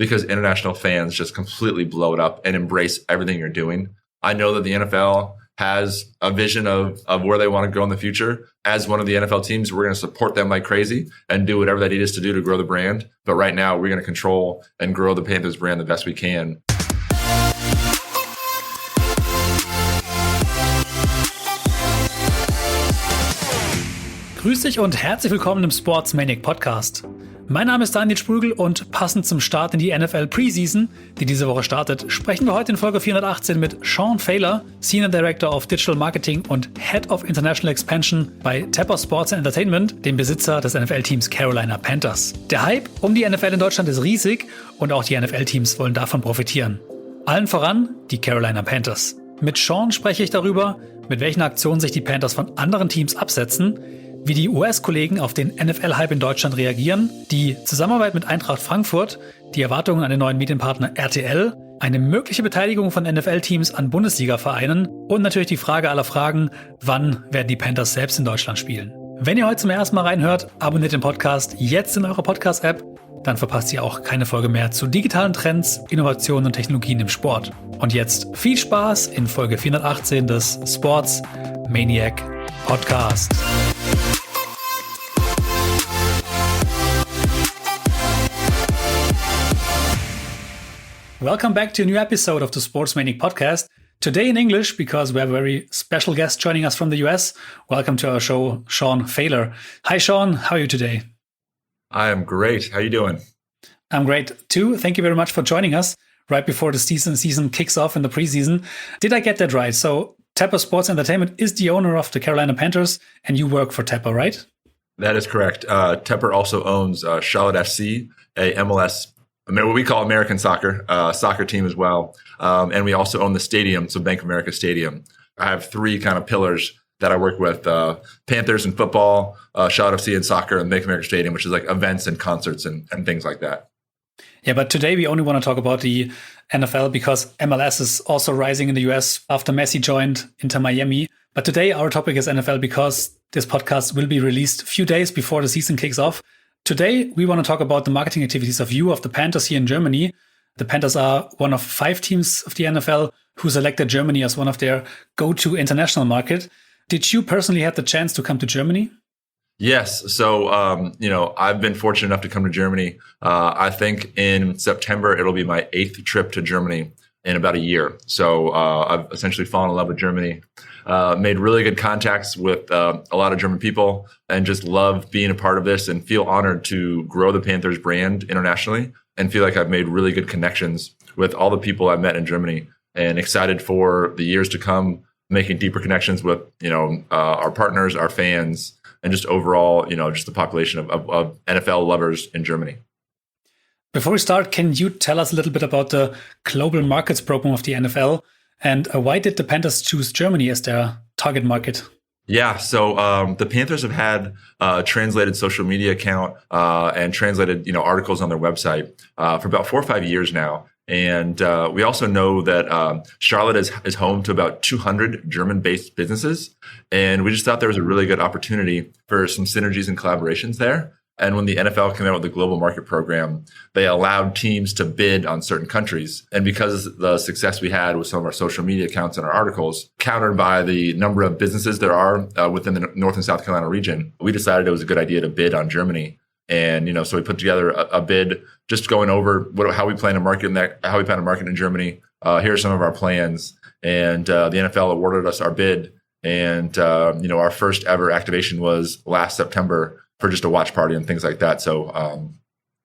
because international fans just completely blow it up and embrace everything you're doing. I know that the NFL has a vision of where they want to go in the future. As one of the NFL teams, we're going to support them like crazy and do whatever they need us to do to grow the brand. But right now, we're going to control and grow the Panthers brand the best we can. Grüß dich und herzlich willkommen im Sports Maniac Podcast. Mein Name ist Daniel Sprügel und passend zum Start in die NFL Preseason, die diese Woche startet, sprechen wir heute in Folge 418 mit Sean Failer, Senior Director of Digital Marketing und Head of International Expansion bei Tapper Sports and Entertainment, dem Besitzer des NFL-Teams Carolina Panthers. Der Hype um die NFL in Deutschland ist riesig und auch die NFL-Teams wollen davon profitieren. Allen voran die Carolina Panthers. Mit Sean spreche ich darüber, mit welchen Aktionen sich die Panthers von anderen Teams absetzen, wie die US-Kollegen auf den NFL-Hype in Deutschland reagieren, die Zusammenarbeit mit Eintracht Frankfurt, die Erwartungen an den neuen Medienpartner RTL, eine mögliche Beteiligung von NFL-Teams an Bundesliga-Vereinen und natürlich die Frage aller Fragen, wann werden die Panthers selbst in Deutschland spielen. Wenn ihr heute zum ersten Mal reinhört, abonniert den Podcast jetzt in eurer Podcast-App, dann verpasst ihr auch keine Folge mehr zu digitalen Trends, Innovationen und Technologien im Sport. Und jetzt viel Spaß in Folge 418 des Sports Maniac Podcast. Welcome back to a new episode of the Sports Maniac Podcast. Today in English, because we have a very special guest joining us from the US. Welcome to our show, Sean Failer. Hi, Sean. How are you today? I am great. How are you doing? I'm great too. Thank you very much for joining us right before the season kicks off in the preseason. Did I get that right? So Tapper Sports Entertainment is the owner of the Carolina Panthers, and you work for Tapper, right? That is correct. Tapper also owns Charlotte FC, a MLS, what we call American soccer team as well. And we also own the stadium, so Bank of America Stadium. I have three kind of pillars that I work with, Panthers and football, Charlotte FC and soccer, and Bank of America Stadium, which is like events and concerts and things like that. Yeah, but today we only want to talk about the NFL because MLS is also rising in the US after Messi joined Inter Miami. But today our topic is NFL because this podcast will be released a few days before the season kicks off. Today, we want to talk about the marketing activities of the Panthers here in Germany. The Panthers are one of 5 teams of the NFL who selected Germany as one of their go-to international market. Did you personally have the chance to come to Germany? Yes. So, I've been fortunate enough to come to Germany. I think in September, it'll be my 8th trip to Germany in about a year. So I've essentially fallen in love with Germany. Made really good contacts with a lot of German people and just love being a part of this and feel honored to grow the Panthers brand internationally and feel like I've made really good connections with all the people I've met in Germany and excited for the years to come, making deeper connections with, our partners, our fans, and just overall, just the population of NFL lovers in Germany. Before we start, can you tell us a little bit about the global markets program of the NFL? And why did the Panthers choose Germany as their target market? Yeah, so the Panthers have had a translated social media account and translated, articles on their website for about 4 or 5 years now. And we also know that Charlotte is home to about 200 German-based businesses. And we just thought there was a really good opportunity for some synergies and collaborations there. And when the NFL came out with the global market program, they allowed teams to bid on certain countries. And because of the success we had with some of our social media accounts and our articles, countered by the number of businesses there are within the North and South Carolina region, we decided it was a good idea to bid on Germany. And, so we put together a bid just going over how we plan to market in Germany. Here are some of our plans. And the NFL awarded us our bid. And, our first ever activation was last September for just a watch party and things like that. So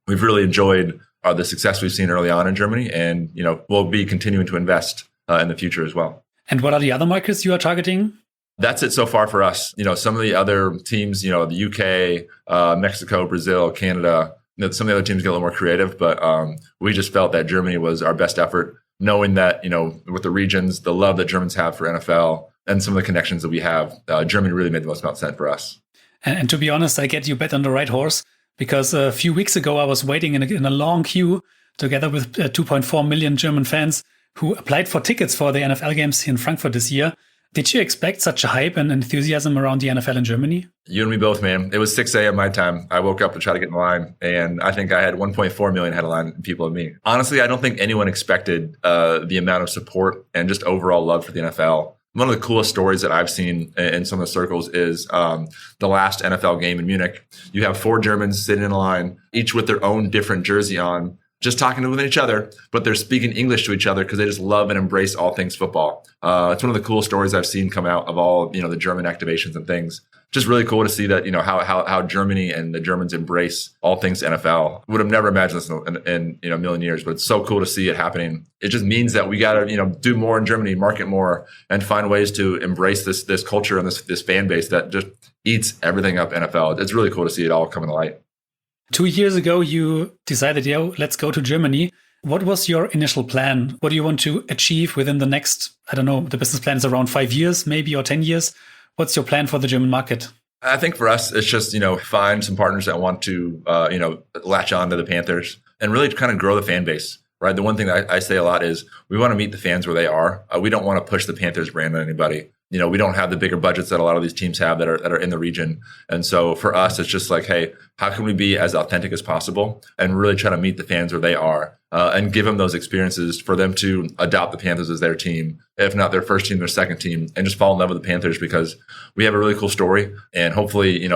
we've really enjoyed the success we've seen early on in Germany, and we'll be continuing to invest in the future as well. And what are the other markets you are targeting? That's it so far for us. Some of the other teams, the UK, Mexico, Brazil, Canada, some of the other teams get a little more creative, but we just felt that Germany was our best effort, knowing that, with the regions, the love that Germans have for NFL and some of the connections that we have, Germany really made the most amount of sense for us. And to be honest, I get you bet on the right horse because a few weeks ago, I was waiting in a long queue together with 2.4 million German fans who applied for tickets for the NFL games in Frankfurt this year. Did you expect such a hype and enthusiasm around the NFL in Germany? You and me both, man. It was 6 a.m. my time. I woke up to try to get in line, and I think I had 1.4 million headline people of me. Honestly, I don't think anyone expected the amount of support and just overall love for the NFL. One of the coolest stories that I've seen in some of the circles is the last NFL game in Munich. You have 4 Germans sitting in a line, each with their own different jersey on, just talking with each other, but they're speaking English to each other because they just love and embrace all things football. It's one of the coolest stories I've seen come out of all, the German activations and things. Just really cool to see that, how Germany and the Germans embrace all things NFL. Would have never imagined this in a million years, but it's so cool to see it happening. It just means that we got to, do more in Germany, market more, and find ways to embrace this culture and this fan base that just eats everything up NFL. It's really cool to see it all come to light. 2 years ago, you decided, let's go to Germany. What was your initial plan? What do you want to achieve within the next, the business plan is around 5 years, maybe, or 10 years. What's your plan for the German market? I think for us, it's just, find some partners that want to, latch on to the Panthers and really kind of grow the fan base, right? The one thing that I say a lot is we want to meet the fans where they are. We don't want to push the Panthers brand on anybody. We don't have the bigger budgets that a lot of these teams have that are in the region. And so for us, it's just like, hey, how can we be as authentic as possible and really try to meet the fans where they are and give them those experiences for them to adopt the Panthers as their team, if not their first team, their second team, and just fall in love with the Panthers because we have a really cool story. And hopefully,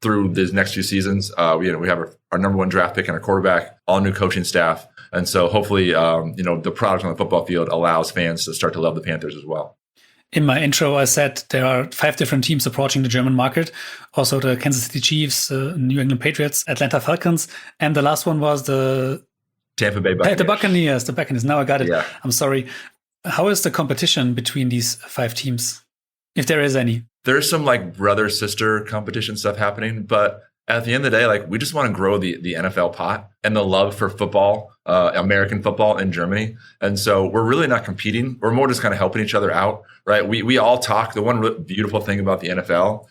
through these next few seasons, we have our number 1 draft pick and our quarterback, all new coaching staff. And so hopefully, the product on the football field allows fans to start to love the Panthers as well. In my intro, I said there are 5 different teams approaching the German market. Also the Kansas City Chiefs, New England Patriots, Atlanta Falcons. And the last one was the Tampa Bay Buccaneers. The Buccaneers. Now I got it. Yeah. I'm sorry. How is the competition between these 5 teams, if there is any? There's some brother-sister competition stuff happening, but at the end of the day, we just want to grow the NFL pot and the love for football, American football in Germany. And so we're really not competing. We're more just kind of helping each other out, right? We all talk. The one beautiful thing about the NFL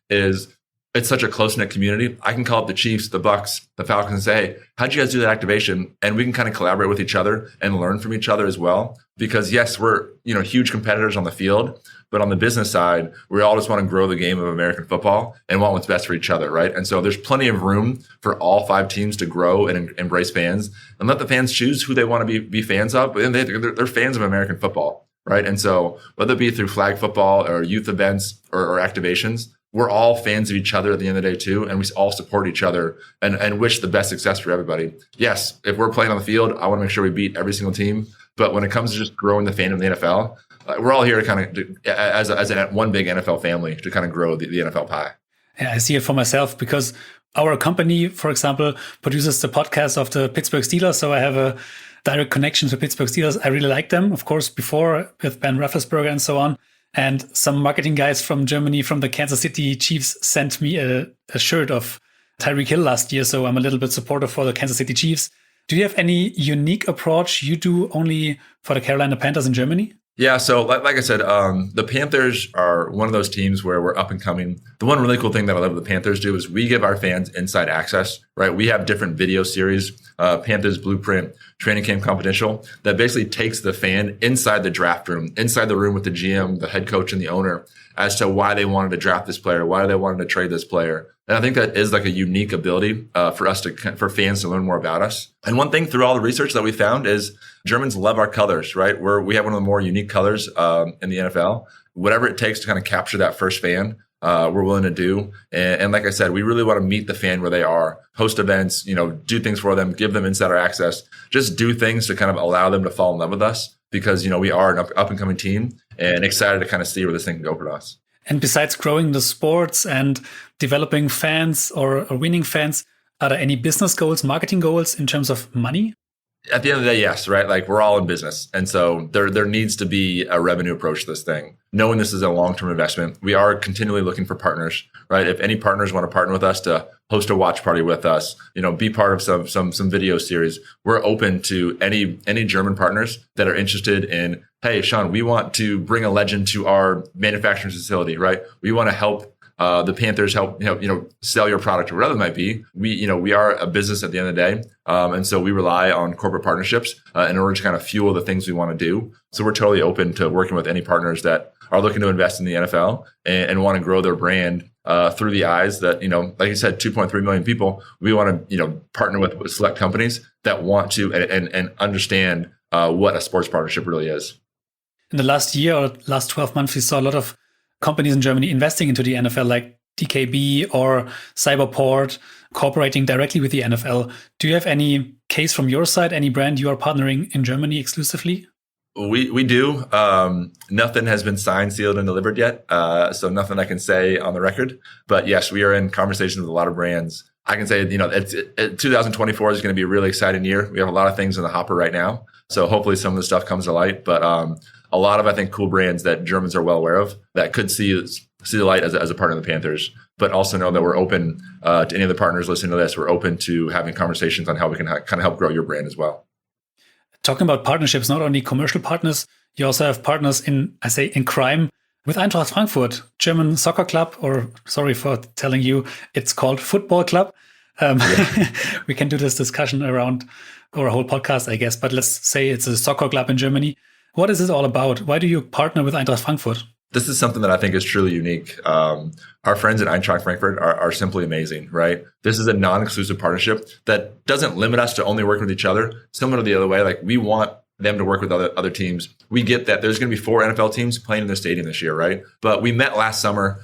is it's such a close-knit community. I can call up the Chiefs, the Bucks, the Falcons and say, hey, how'd you guys do that activation? And we can kind of collaborate with each other and learn from each other as well. Because yes, we're, huge competitors on the field, but on the business side, we all just want to grow the game of American football and want what's best for each other, right? And so there's plenty of room for all 5 teams to grow and embrace fans and let the fans choose who they want to be fans of. But they're fans of American football, right? And so whether it be through flag football or youth events or activations, we're all fans of each other at the end of the day too, and we all support each other and wish the best success for everybody. Yes, if we're playing on the field, I want to make sure we beat every single team. But when it comes to just growing the fandom of the NFL, we're all here to kind of, as one big NFL family, to kind of grow the NFL pie. Yeah, I see it for myself because our company, for example, produces the podcast of the Pittsburgh Steelers. So I have a direct connection to Pittsburgh Steelers. I really like them, of course, before with Ben Roethlisberger and so on. And some marketing guys from Germany, from the Kansas City Chiefs, sent me a shirt of Tyreek Hill last year. So I'm a little bit supportive for the Kansas City Chiefs. Do you have any unique approach you do only for the Carolina Panthers in Germany? Yeah, so like I said, the Panthers are one of those teams where we're up and coming. The one really cool thing that I love the Panthers do is we give our fans inside access, right? We have different video series, Panthers Blueprint, Training Camp Confidential, that basically takes the fan inside the draft room, inside the room with the GM, the head coach, and the owner as to why they wanted to draft this player, why they wanted to trade this player. And I think that is a unique ability for fans to learn more about us. And one thing through all the research that we found is Germans love our colors, right? We have one of the more unique colors in the NFL. Whatever it takes to kind of capture that first fan, we're willing to do. And like I said, we really want to meet the fan where they are, host events, do things for them, give them insider access, just do things to kind of allow them to fall in love with us because, we are an up and coming team and excited to kind of see where this thing can go for us. And besides growing the sports and developing fans or winning fans, are there any business goals, marketing goals in terms of money? At the end of the day, yes, right? We're all in business. And so there needs to be a revenue approach to this thing. Knowing this is a long-term investment, we are continually looking for partners, right? If any partners want to partner with us to host a watch party with us, be part of some video series, we're open to any German partners that are interested in, hey, Sean, we want to bring a legend to our manufacturing facility, right? We want to help the Panthers help sell your product or whatever it might be. We are a business at the end of the day, and so we rely on corporate partnerships in order to kind of fuel the things we want to do. So we're totally open to working with any partners that are looking to invest in the NFL and want to grow their brand through the eyes that, like you said, 2.3 million people. We want to partner with select companies that want to and understand what a sports partnership really is. In the last year or last 12 months, we saw a lot of companies in Germany investing into the NFL, like DKB or Cyberport, cooperating directly with the NFL. Do you have any case from your side, any brand you are partnering in Germany exclusively? We do. Nothing has been signed, sealed, and delivered yet. So nothing I can say on the record. But yes, we are in conversations with a lot of brands. I can say, 2024 is going to be a really exciting year. We have a lot of things in the hopper right now. So hopefully some of the stuff comes to light. But a lot of, I think, cool brands that Germans are well aware of that could see the light as a partner of the Panthers. But also know that we're open to any of the partners listening to this. We're open to having conversations on how we can kind of help grow your brand as well. Talking about partnerships, not only commercial partners, you also have partners in crime with Eintracht Frankfurt, German soccer club, or sorry for telling you, it's called football club. We can do this discussion around or a whole podcast, I guess, but let's say it's a soccer club in Germany. What is this all about? Why do you partner with Eintracht Frankfurt? This is something that I think is truly unique. Our friends at Eintracht Frankfurt are simply amazing, right? This is a non-exclusive partnership that doesn't limit us to only working with each other. Similar to the other way, like we want them to work with other teams. We get that there's going to be 4 NFL teams playing in the stadium this year, right? But we met last summer.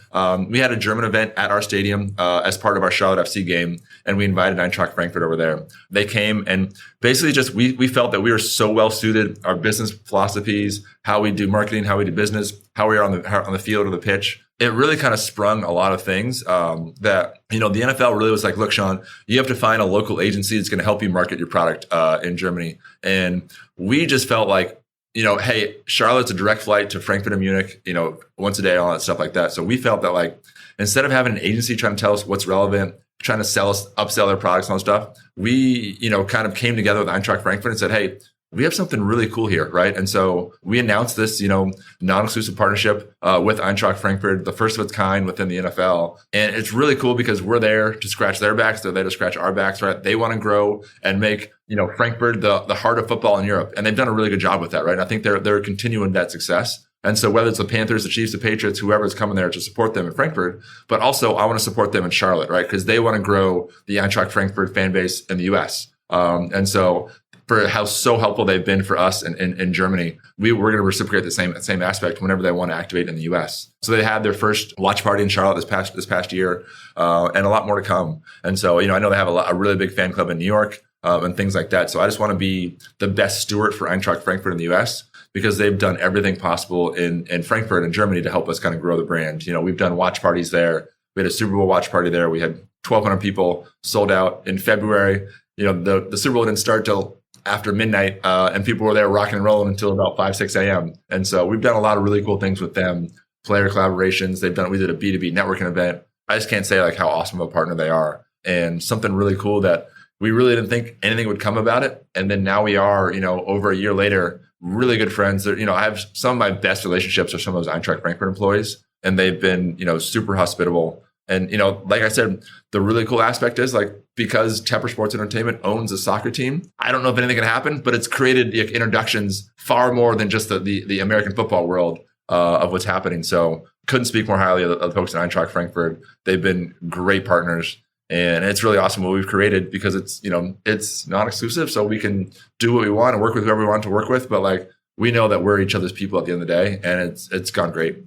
We had a German event at our stadium as part of our Charlotte FC game, and we invited Eintracht Frankfurt over there. They came and basically just we felt that we were so well suited. Our business philosophies, how we do marketing, how we do business, how we are on the field or the pitch. It really kind of sprung a lot of things that, the NFL really was like, look, Sean, you have to find a local agency that's going to help you market your product in Germany. And we just felt like, hey, Charlotte's a direct flight to Frankfurt and Munich, once a day, all that stuff like that. So we felt that like, instead of having an agency trying to tell us what's relevant, trying to upsell their products and all that stuff, we, kind of came together with Eintracht Frankfurt and said, hey, we have something really cool here, right? And so we announced this, non-exclusive partnership with Eintracht Frankfurt, the first of its kind within the NFL. And it's really cool because we're there to scratch their backs. They're there to scratch our backs, right? They want to grow and make, Frankfurt the heart of football in Europe. And they've done a really good job with that, right? And I think they're continuing that success. And so whether it's the Panthers, the Chiefs, the Patriots, whoever's coming there to support them in Frankfurt, but also I want to support them in Charlotte, right? Because they want to grow the Eintracht Frankfurt fan base in the US. And so for how so helpful they've been for us in Germany, we're going to reciprocate the same aspect whenever they want to activate in the US. So they had their first watch party in Charlotte this past year, and a lot more to come. And so, I know they have a really big fan club in New York, and things like that. So I just want to be the best steward for Eintracht Frankfurt in the US because they've done everything possible in Frankfurt and Germany to help us kind of grow the brand. We've done watch parties there. We had a Super Bowl watch party there. We had 1,200 people sold out in February. The Super Bowl didn't start till after midnight, and people were there rocking and rolling until about 5, 6 a.m. And so we've done a lot of really cool things with them, player collaborations. We did a B2B networking event. I just can't say like how awesome of a partner they are, and something really cool that we really didn't think anything would come about it. And then now we are, over a year later, really good friends. I have some of my best relationships are some of those Eintracht Frankfurt employees, and they've been, super hospitable. And, like I said, the really cool aspect is like, because Tepper Sports Entertainment owns a soccer team, I don't know if anything can happen, but it's created introductions far more than just the American football world of what's happening. So couldn't speak more highly of the folks at Eintracht Frankfurt. They've been great partners, and it's really awesome what we've created because it's, it's non-exclusive. So we can do what we want and work with whoever we want to work with. But like, we know that we're each other's people at the end of the day, and it's gone great.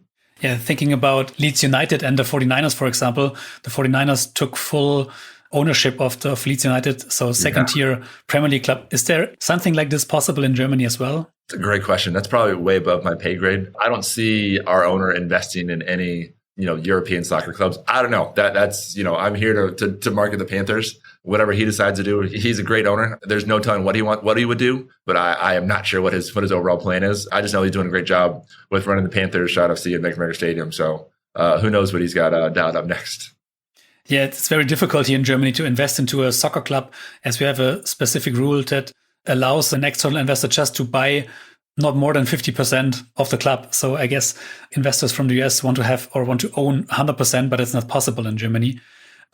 Yeah, thinking about Leeds United and the 49ers, for example, the 49ers took full ownership of Leeds United, so second-tier Premier League club. Is there something like this possible in Germany as well? It's a great question. That's probably way above my pay grade. I don't see our owner investing in any, European soccer clubs. I don't know. That's I'm here to market the Panthers. Whatever he decides to do, he's a great owner. There's no telling what he would do, but I am not sure what his overall plan is. I just know he's doing a great job with running the Panthers, Charlotte FC, and Bank of America Stadium. So who knows what he's got dialed up next. Yeah, it's very difficult here in Germany to invest into a soccer club, as we have a specific rule that allows an external investor just to buy not more than 50% of the club. So I guess investors from the US want to have or want to own 100%, but it's not possible in Germany.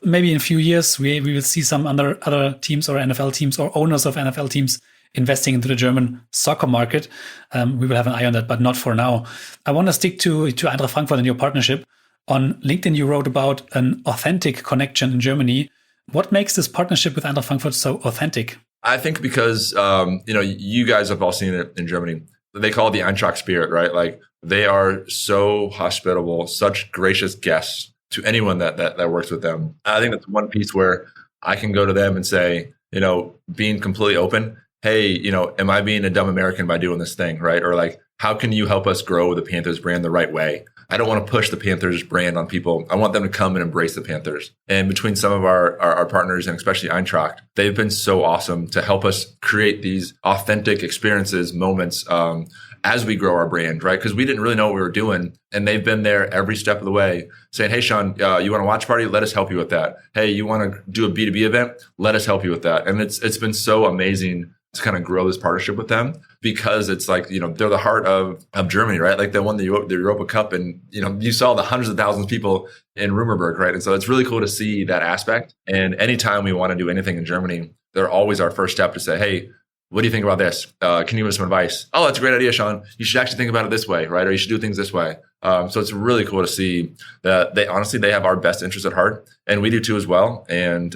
Maybe in a few years, we will see some other teams or NFL teams or owners of NFL teams investing into the German soccer market. We will have an eye on that, but not for now. I want to stick to Eintracht Frankfurt and your partnership. On LinkedIn, you wrote about an authentic connection in Germany. What makes this partnership with Eintracht Frankfurt so authentic? I think because, you guys have all seen it in Germany. They call it the Eintracht spirit, right? Like they are so hospitable, such gracious guests to anyone that works with them. I think that's one piece where I can go to them and say, being completely open, hey, am I being a dumb American by doing this thing, right? Or like, how can you help us grow the Panthers brand the right way? I don't want to push the Panthers brand on people. I want them to come and embrace the Panthers. And between some of our partners and especially Eintracht, they've been so awesome to help us create these authentic experiences, moments as we grow our brand, right? Because we didn't really know what we were doing. And they've been there every step of the way saying, hey, Sean, you want a watch party? Let us help you with that. Hey, you want to do a B2B event? Let us help you with that. And it's been so amazing to kind of grow this partnership with them because it's like, they're the heart of Germany, right? Like they won the Europa Cup and, you saw the hundreds of thousands of people in Rumorberg, right? And so it's really cool to see that aspect. And anytime we want to do anything in Germany, they're always our first step to say, hey, what do you think about this? Can you give us some advice? Oh, that's a great idea, Sean. You should actually think about it this way, right? Or you should do things this way. So it's really cool to see that they have our best interest at heart and we do too as well. And,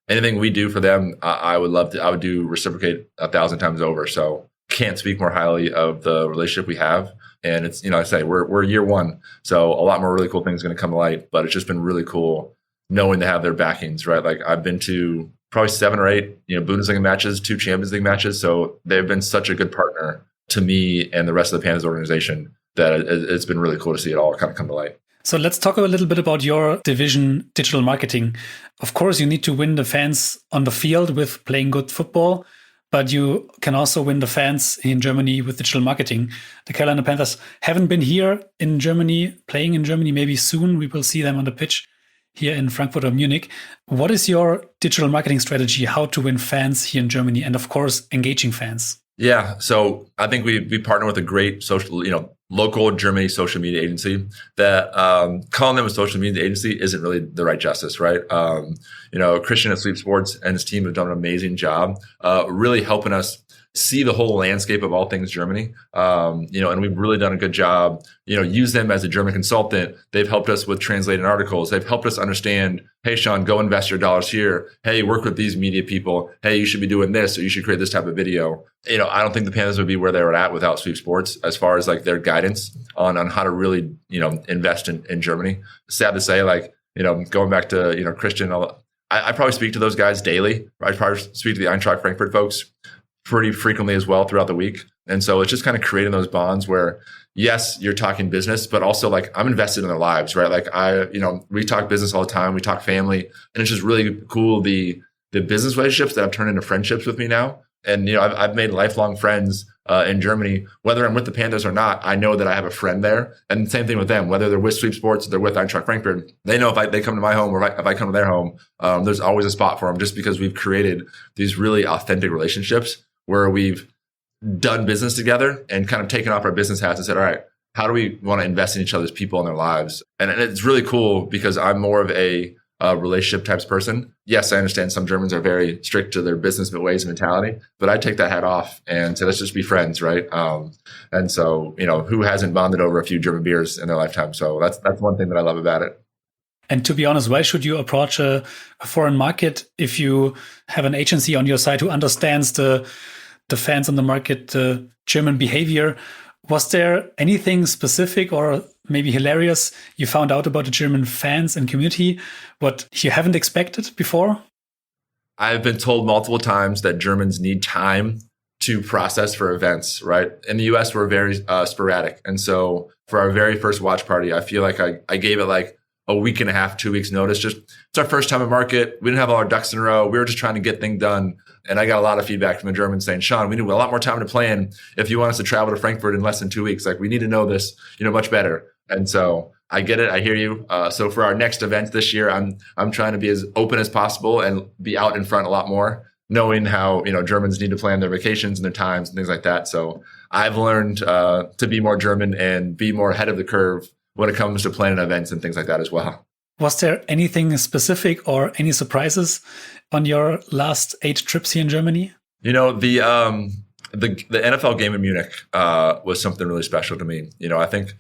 anything we do for them, I would do reciprocate 1,000 times over. So can't speak more highly of the relationship we have. And it's, I say we're year one. So a lot more really cool things going to come to light, but it's just been really cool knowing they have their backings, right? Like I've been to probably 7 or 8, Bundesliga matches, 2 Champions League matches. So they've been such a good partner to me and the rest of the Panthers organization that it's been really cool to see it all kind of come to light. So let's talk a little bit about your division, digital marketing. Of course, you need to win the fans on the field with playing good football, but you can also win the fans in Germany with digital marketing. The Carolina Panthers haven't been here in Germany, playing in Germany. Maybe soon we will see them on the pitch here in Frankfurt or Munich. What is your digital marketing strategy? How to win fans here in Germany and, of course, engaging fans? Yeah, so I think we partner with a great local Germany social media agency that calling them a social media agency isn't really the right justice, right? Christian at Sleep Sports and his team have done an amazing job really helping us see the whole landscape of all things Germany. And we've really done a good job, use them as a German consultant. They've helped us with translating articles. They've helped us understand, hey, Sean, go invest your dollars here. Hey, work with these media people. Hey, you should be doing this, or you should create this type of video. I don't think the Panthers would be where they were at without Sleep Sports as far as like their guidance on how to really, invest in Germany. Sad to say, going back to, Christian, I probably speak to those guys daily. I probably speak to the Eintracht Frankfurt folks pretty frequently as well throughout the week. And so it's just kind of creating those bonds where, yes, you're talking business, but also like I'm invested in their lives, right? Like we talk business all the time. We talk family, and it's just really cool. The business relationships that have turned into friendships with me now. And, I've made lifelong friends in Germany, whether I'm with the Panthers or not. I know that I have a friend there, and same thing with them, whether they're with Sleep Sports, or they're with Eintracht Frankfurt. They know if they come to my home or if I come to their home, there's always a spot for them just because we've created these really authentic relationships where we've done business together and kind of taken off our business hats and said, all right, how do we want to invest in each other's people and their lives? And it's really cool because I'm more of a relationship types person. Yes, I understand some Germans are very strict to their business ways and mentality, but I take that hat off and say, let's just be friends, right? And so, who hasn't bonded over a few German beers in their lifetime? So that's one thing that I love about it. And to be honest, why should you approach a foreign market if you have an agency on your side who understands the fans on the market, the German behavior? Was there anything specific or maybe hilarious you found out about the German fans and community, what you haven't expected before? I've been told multiple times that Germans need time to process for events, right? In the US, we're very sporadic. And so for our very first watch party, I feel like I gave it like a week and a half, 2 weeks notice. Just it's our first time in market. We didn't have all our ducks in a row. We were just trying to get things done. And I got a lot of feedback from the Germans saying, Sean, we need a lot more time to plan if you want us to travel to Frankfurt in less than 2 weeks. Like we need to know this, much better. And so I get it. I hear you. So for our next event this year, I'm trying to be as open as possible and be out in front a lot more. knowing how, Germans need to plan their vacations and their times and things like that. So I've learned to be more German and be more ahead of the curve when it comes to planning events and things like that as well. Was there anything specific or any surprises on your last 8 trips here in Germany? The NFL game in Munich was something really special to me. I think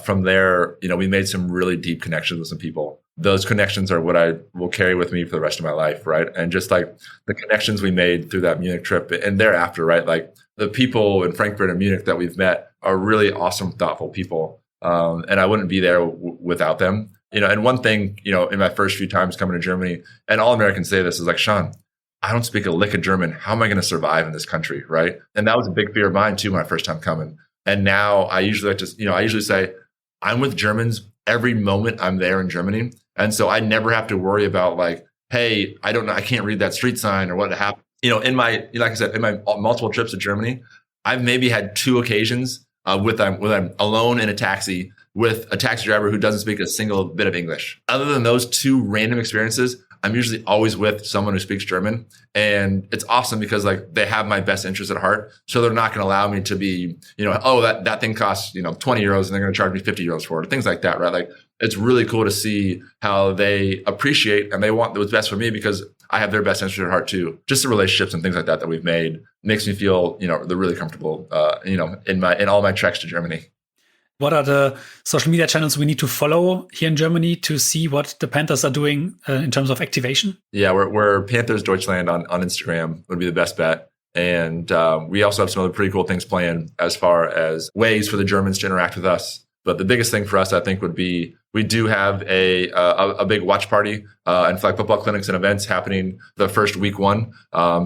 from there, we made some really deep connections with some people. Those connections are what I will carry with me for the rest of my life, right? And just like the connections we made through that Munich trip and thereafter, right? Like the people in Frankfurt and Munich that we've met are really awesome, thoughtful people. And I wouldn't be there without them. And one thing, in my first few times coming to Germany, and all Americans say this, is like, Sean, I don't speak a lick of German. How am I going to survive in this country, right? And that was a big fear of mine too, my first time coming. And now I usually say, I'm with Germans every moment I'm there in Germany. And so I never have to worry about like, hey, I don't know, I can't read that street sign or what happened. In my, like I said, in my multiple trips to Germany, I've maybe had 2 occasions with I'm alone in a taxi with a taxi driver who doesn't speak a single bit of English. Other than those 2 random experiences, I'm usually always with someone who speaks German. And it's awesome because like they have my best interest at heart. So they're not going to allow me to be, that thing costs, 20 euros and they're going to charge me 50 euros for it. Things like that, right? Like it's really cool to see how they appreciate and they want what's best for me because I have their best interest at heart too. Just the relationships and things like that we've made makes me feel, they're really comfortable, in all my treks to Germany. What are the social media channels we need to follow here in Germany to see what the Panthers are doing in terms of activation? Yeah, we're Panthers Deutschland on Instagram would be the best bet. And we also have some other pretty cool things planned as far as ways for the Germans to interact with us. But the biggest thing for us, I think, would be we do have a big watch party and flag football clinics and events happening the first week 1.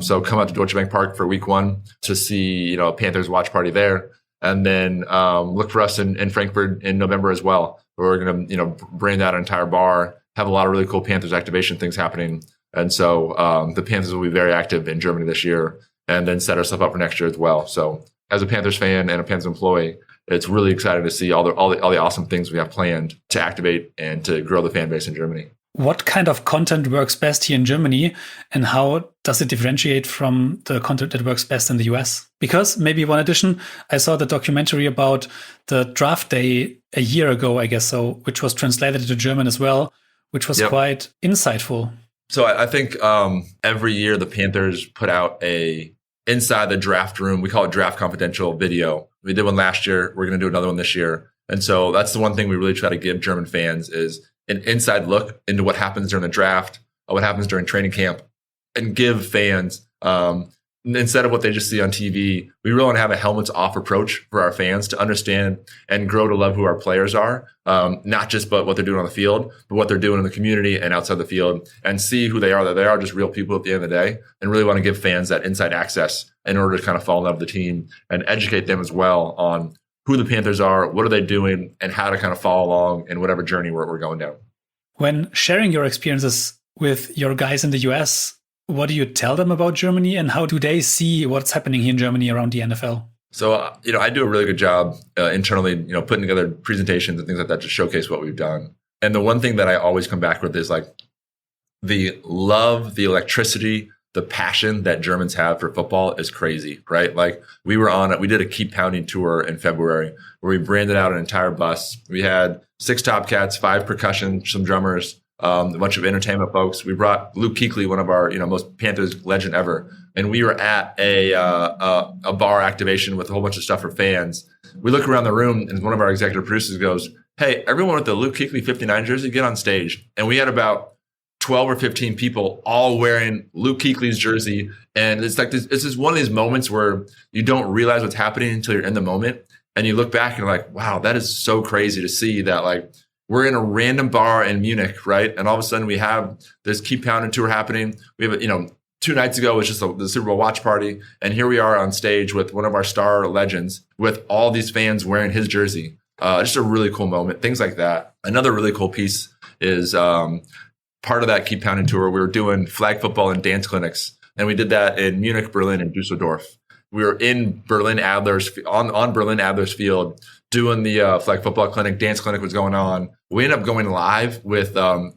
So come out to Deutsche Bank Park for week 1 to see, Panthers watch party there. And then look for us in Frankfurt in November as well. We're going to, brand that entire bar, have a lot of really cool Panthers activation things happening. And so the Panthers will be very active in Germany this year and then set ourselves up for next year as well. So as a Panthers fan and a Panthers employee, it's really exciting to see all the awesome things we have planned to activate and to grow the fan base in Germany. What kind of content works best here in Germany and how does it differentiate from the content that works best in the US? Because maybe one addition, I saw the documentary about the draft day a year ago, I guess so, which was translated into German as well, which was quite insightful. So I think every year the Panthers put out a inside the draft room, we call it Draft Confidential video. We did one last year. We're going to do another one this year. And so that's the one thing we really try to give German fans is an inside look into what happens during the draft, what happens during training camp, and give fans, instead of what they just see on TV, we really want to have a helmets off approach for our fans to understand and grow to love who our players are, not just but what they're doing on the field, but what they're doing in the community and outside the field, and see who they are, that they are just real people at the end of the day, and really want to give fans that inside access in order to kind of fall in love with the team and educate them as well on who the Panthers are, what are they doing, and how to kind of follow along in whatever journey we're going down. When sharing your experiences with your guys in the US, what do you tell them about Germany and how do they see what's happening here in Germany around the NFL? So, I do a really good job internally, putting together presentations and things like that to showcase what we've done. And the one thing that I always come back with is like the love, the electricity, the passion that Germans have for football is crazy, right? Like we did a Keep Pounding tour in February where we branded out an entire bus. We had 6 Top Cats, 5 percussion, some drummers, a bunch of entertainment folks. We brought Luke Kuechly, one of our, most Panthers legend ever. And we were at a bar activation with a whole bunch of stuff for fans. We look around the room and one of our executive producers goes, "Hey, everyone with the Luke Kuechly 59 jersey, get on stage." And we had about 12 or 15 people all wearing Luke Kuechly's jersey. And it's like this is one of these moments where you don't realize what's happening until you're in the moment. And you look back and you're like, wow, that is so crazy to see that like we're in a random bar in Munich, right? And all of a sudden we have this Keep Pounding tour happening. We have, 2 nights ago was just the Super Bowl watch party. And here we are on stage with one of our star legends with all these fans wearing his jersey. Just a really cool moment, things like that. Another really cool piece is part of that Keep Pounding tour. We were doing flag football and dance clinics. And we did that in Munich, Berlin, and Dusseldorf. We were in Berlin Adler's on Berlin Adler's field doing the flag football clinic. Dance clinic was going on. We ended up going live with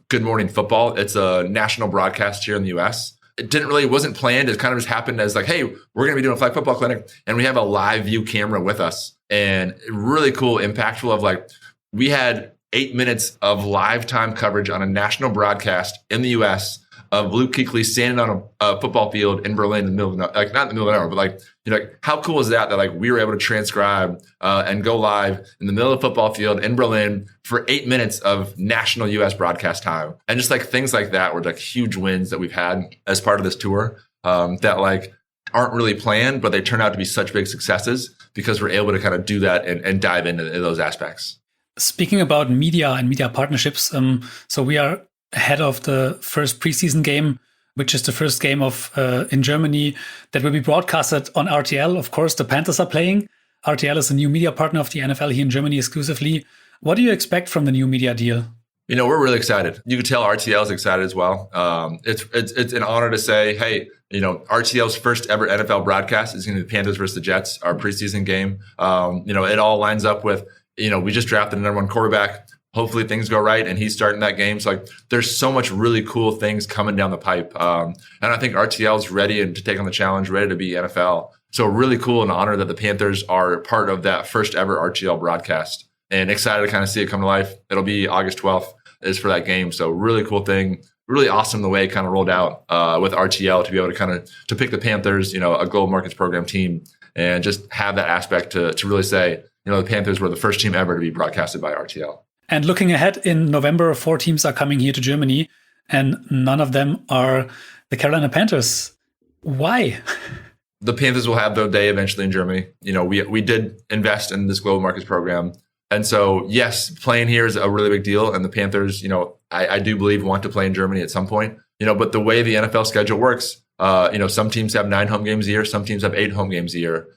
Good Morning Football. It's a national broadcast here in the U.S. wasn't planned. It kind of just happened as like, hey, we're going to be doing a flag football clinic and we have a live view camera with us, and really cool, impactful of like, we had 8 minutes of live time coverage on a national broadcast in the US of Luke Kuechly standing on a football field in Berlin in the middle of, like, not in the middle of an hour, but like, like how cool is that like we were able to transcribe and go live in the middle of a football field in Berlin for 8 minutes of national US broadcast time. And just like things like that were like huge wins that we've had as part of this tour that like aren't really planned, but they turn out to be such big successes because we're able to kind of do that and dive into those aspects. Speaking about media and media partnerships, so we are ahead of the first preseason game, which is the first game of in Germany that will be broadcasted on RTL. Of course, the Panthers are playing. RTL is a new media partner of the NFL here in Germany exclusively. What do you expect from the new media deal? We're really excited. You can tell RTL is excited as well. It's an honor to say, hey, RTL's first ever NFL broadcast is going to be the Panthers versus the Jets, our preseason game. It all lines up with, we just drafted the number one quarterback. Hopefully things go right and he's starting that game. So like there's so much really cool things coming down the pipe. And I think RTL is ready and to take on the challenge, ready to be NFL. So really cool and honor that the Panthers are part of that first ever RTL broadcast, and excited to kind of see it come to life. It'll be August 12th is for that game. So really cool thing. Really awesome the way it kind of rolled out with RTL to be able to kind of to pick the Panthers, a global markets program team, and just have that aspect to really say, the Panthers were the first team ever to be broadcasted by RTL. And looking ahead, in November, 4 teams are coming here to Germany, and none of them are the Carolina Panthers. Why? The Panthers will have their day eventually in Germany. We did invest in this global markets program. And so, yes, playing here is a really big deal. And the Panthers, I do believe want to play in Germany at some point. But the way the NFL schedule works, some teams have 9 home games a year. Some teams have 8 home games a year.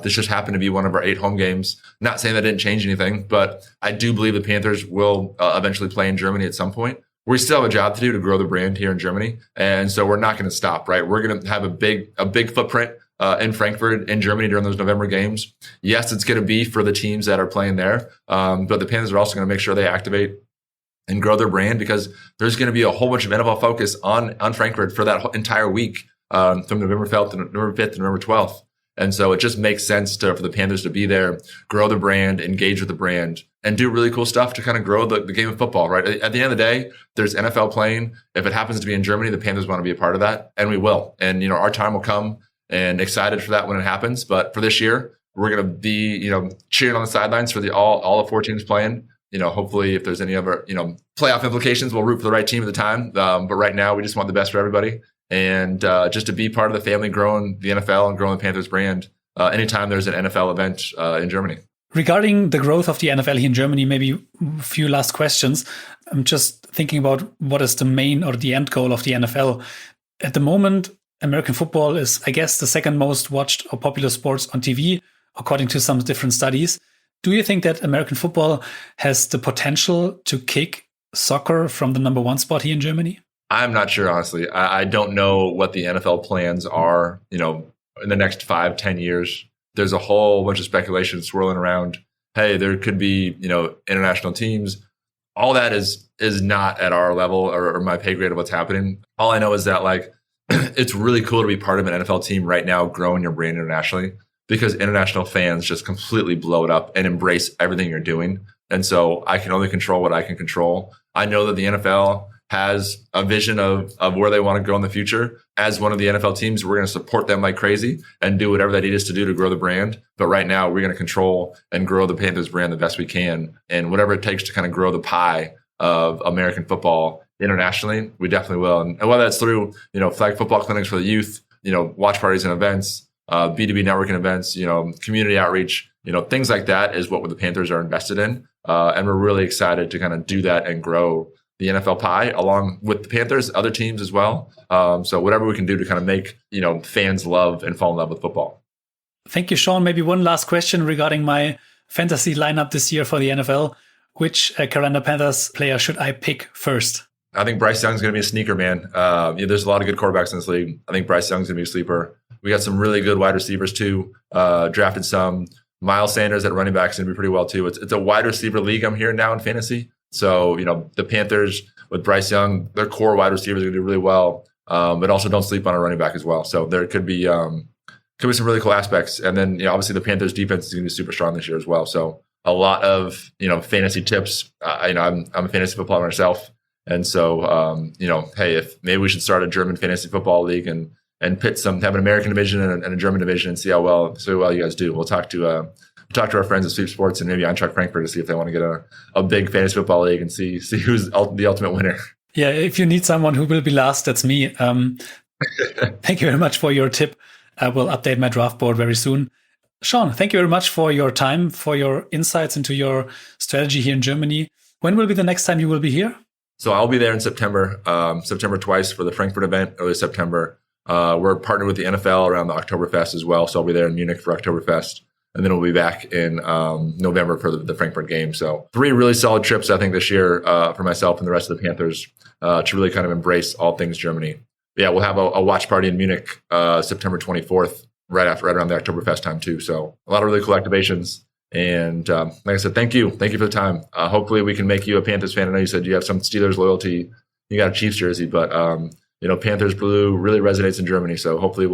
This just happened to be one of our 8 home games. Not saying that didn't change anything, but I do believe the Panthers will eventually play in Germany at some point. We still have a job to do to grow the brand here in Germany. And so we're not going to stop, right? We're going to have a big footprint in Frankfurt, in Germany during those November games. Yes, it's going to be for the teams that are playing there. But the Panthers are also going to make sure they activate and grow their brand, because there's going to be a whole bunch of NFL focus on Frankfurt for that entire week from November 5th to November 5th to November 12th. And so it just makes sense for the Panthers to be there, grow the brand, engage with the brand, and do really cool stuff to kind of grow the game of football, right? At the end of the day, there's NFL playing. If it happens to be in Germany, the Panthers want to be a part of that, and we will. And, our time will come, and excited for that when it happens. But for this year, we're going to be, cheering on the sidelines for all the 4 teams playing. Hopefully if there's any other, playoff implications, we'll root for the right team at the time. But right now, we just want the best for everybody. And just to be part of the family growing the NFL and growing the Panthers brand anytime there's an NFL event in Germany. Regarding the growth of the NFL here in Germany, maybe a few last questions. I'm just thinking about what is the main or the end goal of the NFL. At the moment, American football is, I guess, the second most watched or popular sports on TV, according to some different studies. Do you think that American football has the potential to kick soccer from the number 1 spot here in Germany? I'm not sure, honestly. I don't know what the NFL plans are, in the next 5-10 years. There's a whole bunch of speculation swirling around. Hey, there could be, international teams. All that is not at our level or my pay grade of what's happening. All I know is that it's really cool to be part of an NFL team right now, growing your brand internationally, because international fans just completely blow it up and embrace everything you're doing. And so I can only control what I can control. I know that the NFL has a vision of where they want to go in the future. As one of the NFL teams, we're going to support them like crazy and do whatever they need us to do to grow the brand. But right now, we're going to control and grow the Panthers brand the best we can. And whatever it takes to kind of grow the pie of American football internationally, we definitely will. And whether that's through, flag football clinics for the youth, watch parties and events, B2B networking events, community outreach, things like that is what the Panthers are invested in. And we're really excited to kind of do that and grow the NFL pie along with the Panthers, other teams as well. So whatever we can do to kind of make, fans love and fall in love with football. Thank you, Sean. Maybe one last question regarding my fantasy lineup this year for the NFL. Which Carolina Panthers player should I pick first? I think Bryce Young's going to be a sneaker, man. There's a lot of good quarterbacks in this league. I think Bryce Young's going to be a sleeper. We got some really good wide receivers too. Drafted some. Miles Sanders at running back is going to be pretty well too. It's a wide receiver league I'm hearing now in fantasy. So, the Panthers with Bryce Young, their core wide receivers are going to do really well. but also don't sleep on a running back as well. So there could be some really cool aspects. And then, obviously the Panthers defense is going to be super strong this year as well. So a lot of, fantasy tips. I'm a fantasy footballer myself. And so, hey, if maybe we should start a German fantasy football league and pit have an American division and a German division and see how well you guys do. We'll talk to our friends at Sweep Sports and maybe Eintracht Frankfurt to see if they want to get a big fantasy football league and see who's the ultimate winner. Yeah, if you need someone who will be last, that's me. Thank you very much for your tip. I will update my draft board very soon. Sean, thank you very much for your time, for your insights into your strategy here in Germany. When will be the next time you will be here? So I'll be there in September, September twice for the Frankfurt event, early September. We're partnered with the NFL around the Oktoberfest as well. So I'll be there in Munich for Oktoberfest. And then we'll be back in November for the Frankfurt game. So 3 really solid trips, I think, this year for myself and the rest of the Panthers to really kind of embrace all things Germany. Yeah, we'll have a watch party in Munich September 24th, right around the Oktoberfest time too. So a lot of really cool activations. And like I said, thank you for the time. Hopefully we can make you a Panthers fan. I know you said you have some Steelers loyalty. You got a Chiefs jersey, but Panthers blue really resonates in Germany. So hopefully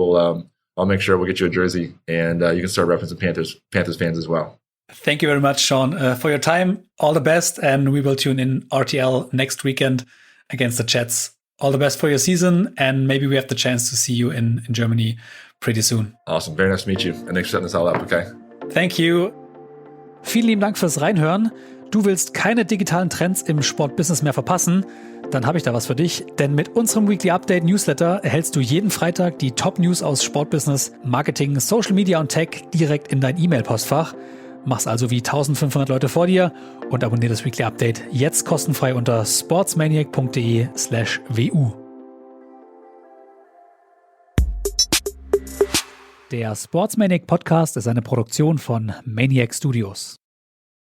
I'll make sure we'll get you a jersey and you can start referencing Panthers fans as well. Thank you very much, Sean, for your time. All the best, and we will tune in RTL next weekend against the Jets. All the best for your season, and maybe we have the chance to see you in Germany pretty soon. Awesome. Very nice to meet you. And thanks for setting this all up, okay? Thank you. Vielen lieben Dank fürs Reinhören. Du willst keine digitalen Trends im Sportbusiness mehr verpassen? Dann habe ich da was für dich, denn mit unserem Weekly Update Newsletter erhältst du jeden Freitag die Top-News aus Sportbusiness, Marketing, Social Media und Tech direkt in dein E-Mail-Postfach. Mach's also wie 1500 Leute vor dir und abonniere das Weekly Update jetzt kostenfrei unter sportsmaniac.de/wu. Der Sports Maniac Podcast ist eine Produktion von Maniac Studios.